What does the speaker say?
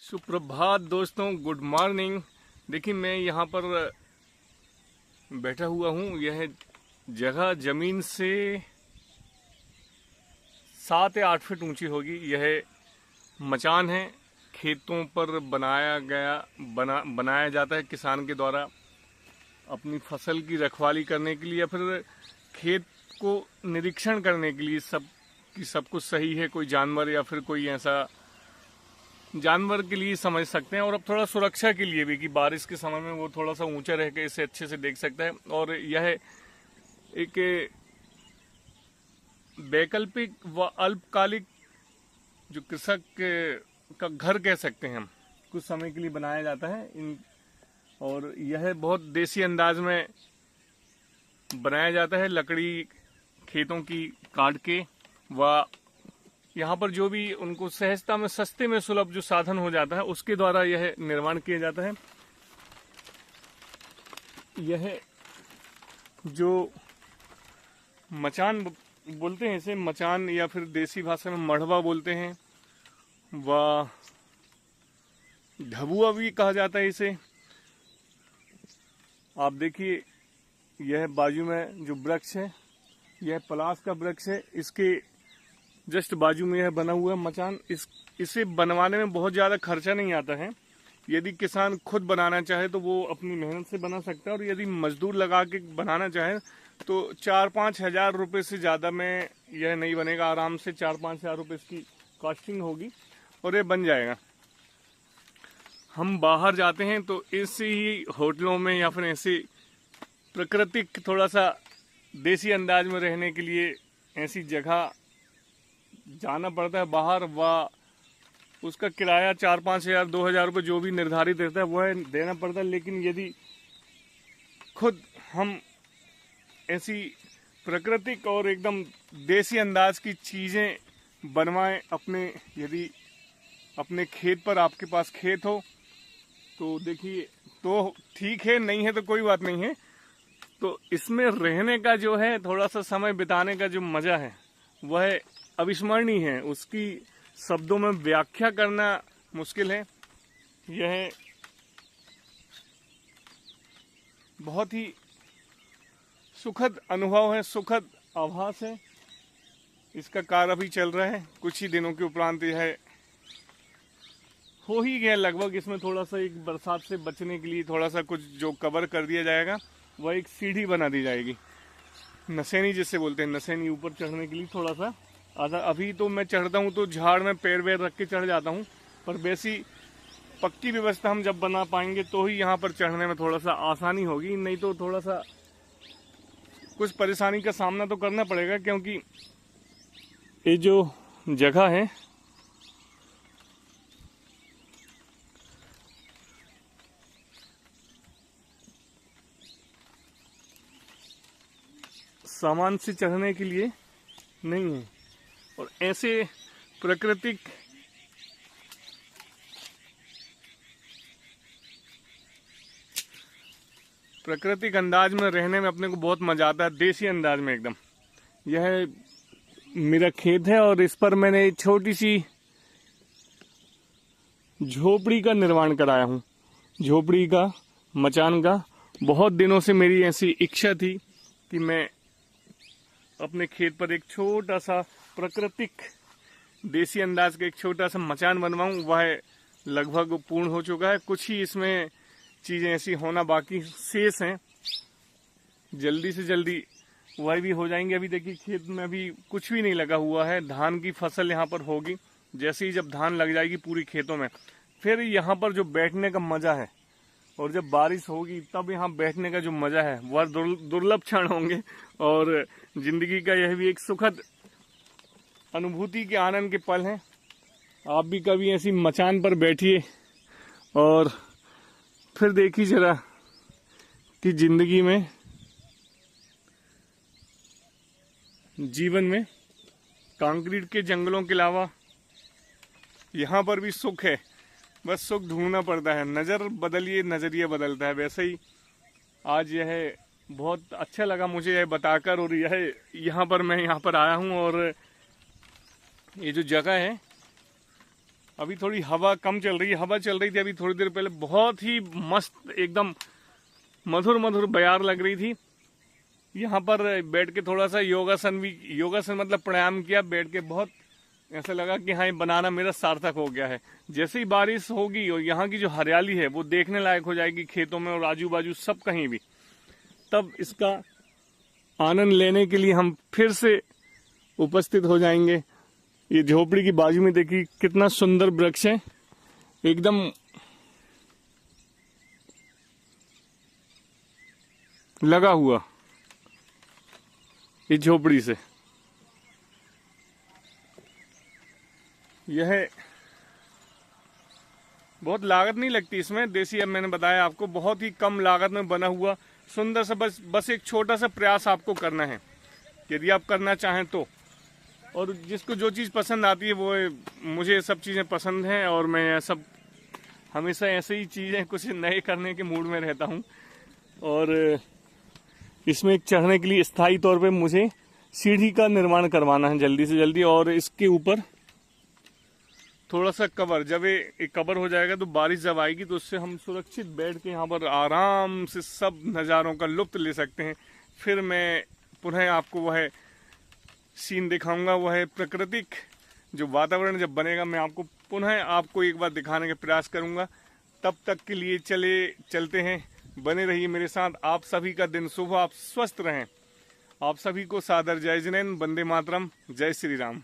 सुप्रभात दोस्तों, good morning. देखिए मैं यहाँ पर बैठा हुआ हूँ। यह जगह जमीन से 7 या 8 फीट ऊंची होगी। यह मचान है, खेतों पर बनाया जाता है किसान के द्वारा अपनी फसल की रखवाली करने के लिए या फिर खेत को निरीक्षण करने के लिए सब कुछ सही है, कोई जानवर या फिर कोई ऐसा जानवर के लिए समझ सकते हैं। और अब थोड़ा सुरक्षा के लिए भी कि बारिश के समय में वो थोड़ा सा ऊंचा रह के इसे अच्छे से देख सकता है। और यह एक वैकल्पिक व अल्पकालिक जो कृषक का घर कह सकते हैं हम, कुछ समय के लिए बनाया जाता है और यह बहुत देसी अंदाज में बनाया जाता है। लकड़ी खेतों की काट के व यहाँ पर जो भी उनको सहजता में सस्ते में सुलभ जो साधन हो जाता है उसके द्वारा यह निर्माण किया जाता है। यह जो मचान बोलते हैं, इसे मचान या फिर देसी भाषा में मढ़वा बोलते हैं व ढबुआ भी कहा जाता है इसे। आप देखिए यह बाजू में जो वृक्ष है यह पलाश का वृक्ष है। इसके जस्ट बाजू में यह बना हुआ मचान। इसे बनवाने में बहुत ज़्यादा खर्चा नहीं आता है। यदि किसान खुद बनाना चाहे तो वो अपनी मेहनत से बना सकता है, और यदि मजदूर लगा के बनाना चाहे तो 4-5 हज़ार रुपये से ज़्यादा में यह नहीं बनेगा। आराम से 4-5 हज़ार रुपये इसकी कॉस्टिंग होगी और ये बन जाएगा। हम बाहर जाते हैं तो ऐसे ही होटलों में या फिर ऐसे प्राकृतिक थोड़ा सा देसी अंदाज में रहने के लिए ऐसी जगह जाना पड़ता है बाहर, व उसका किराया 4-5 हज़ार 2 हज़ार रुपये जो भी निर्धारित रहता है वह देना पड़ता है। लेकिन यदि खुद हम ऐसी प्राकृतिक और एकदम देसी अंदाज की चीज़ें बनवाएं यदि अपने खेत पर, आपके पास खेत हो तो देखिए तो ठीक है, नहीं है तो कोई बात नहीं है। तो इसमें रहने का जो है, थोड़ा सा समय बिताने का जो मज़ा है वह अविस्मरणीय है। उसकी शब्दों में व्याख्या करना मुश्किल है। यह बहुत ही सुखद अनुभव है, सुखद आभास है। इसका कार्य अभी चल रहा है, कुछ ही दिनों के उपरांत यह हो ही गया लगभग। इसमें थोड़ा सा एक बरसात से बचने के लिए थोड़ा सा कुछ जो कवर कर दिया जाएगा, वह एक सीढ़ी बना दी जाएगी, नसेनी जिससे बोलते हैं, नसेनी ऊपर चढ़ने के लिए थोड़ा सा आधा। अभी तो मैं चढ़ता हूँ तो झाड़ में पैर वैर रख के चढ़ जाता हूँ, पर वैसी पक्की व्यवस्था हम जब बना पाएंगे तो ही यहाँ पर चढ़ने में थोड़ा सा आसानी होगी। नहीं तो थोड़ा सा कुछ परेशानी का सामना तो करना पड़ेगा, क्योंकि ये जो जगह है सामान से चढ़ने के लिए नहीं है। और ऐसे प्राकृतिक अंदाज में रहने में अपने को बहुत मजा आता है, देसी अंदाज में एकदम। यह मेरा खेत है और इस पर मैंने एक छोटी सी झोपड़ी का निर्माण कराया हूँ, झोपड़ी का, मचान का। बहुत दिनों से मेरी ऐसी इच्छा थी कि मैं अपने खेत पर एक छोटा सा प्राकृतिक देसी अंदाज का एक छोटा सा मचान बनवाऊं। वह लगभग पूर्ण हो चुका है। कुछ ही इसमें चीजें ऐसी होना बाकी शेष हैं, जल्दी से जल्दी वह भी हो जाएंगे। अभी देखिए खेत में अभी कुछ भी नहीं लगा हुआ है। धान की फसल यहाँ पर होगी। जैसे ही जब धान लग जाएगी पूरी खेतों में, फिर यहाँ पर जो बैठने का मजा है, और जब बारिश होगी तब यहाँ बैठने का जो मजा है वह दुर्लभ क्षण होंगे। और जिंदगी का यह भी एक सुखद अनुभूति के आनंद के पल हैं। आप भी कभी ऐसी मचान पर बैठिए और फिर देखिए जरा कि जिंदगी में, जीवन में कंक्रीट के जंगलों के अलावा यहाँ पर भी सुख है। बस सुख ढूंढना पड़ता है। नज़र बदलिए, नज़रिया बदलता है। वैसे ही आज यह बहुत अच्छा लगा मुझे यह बताकर, और यह यहाँ पर मैं यहाँ पर आया हूँ। और ये जो जगह है अभी थोड़ी हवा कम चल रही है, हवा चल रही थी अभी थोड़ी देर पहले, बहुत ही मस्त एकदम मधुर मधुर बयार लग रही थी। यहाँ पर बैठ के थोड़ा सा योगासन मतलब प्राणायाम किया बैठ के, बहुत ऐसा लगा कि हाँ ये बनाना मेरा सार्थक हो गया है। जैसे ही बारिश होगी और यहाँ की जो हरियाली है वो देखने लायक हो जाएगी खेतों में और आजू बाजू सब कहीं भी, तब इसका आनंद लेने के लिए हम फिर से उपस्थित हो जाएंगे। ये झोपड़ी की बाजू में देखिए कितना सुंदर वृक्ष है, एकदम लगा हुआ इस झोपड़ी से। यह बहुत लागत नहीं लगती इसमें, देसी, अब मैंने बताया आपको बहुत ही कम लागत में बना हुआ सुंदर सा, बस एक छोटा सा प्रयास आपको करना है यदि आप करना चाहें तो। और जिसको जो चीज़ पसंद आती है वो, मुझे सब चीज़ें पसंद हैं और मैं सब हमेशा ऐसे ही चीज़ें कुछ नए करने के मूड में रहता हूँ। और इसमें चढ़ने के लिए स्थायी तौर पे मुझे सीढ़ी का निर्माण करवाना है जल्दी से जल्दी, और इसके ऊपर थोड़ा सा कवर, जब ये कवर हो जाएगा तो बारिश जब आएगी तो उससे हम सुरक्षित बैठ के यहाँ पर आराम से सब नज़ारों का लुत्फ ले सकते हैं। फिर मैं पुनः आपको वह सीन दिखाऊंगा, वह प्राकृतिक जो वातावरण जब बनेगा मैं आपको पुनः आपको एक बार दिखाने का प्रयास करूंगा। तब तक के लिए चलते हैं, बने रहिए मेरे साथ। आप सभी का दिन शुभ, आप स्वस्थ रहें। आप सभी को सादर जय जिनेंद्र, वंदे मातरम, जय श्री राम।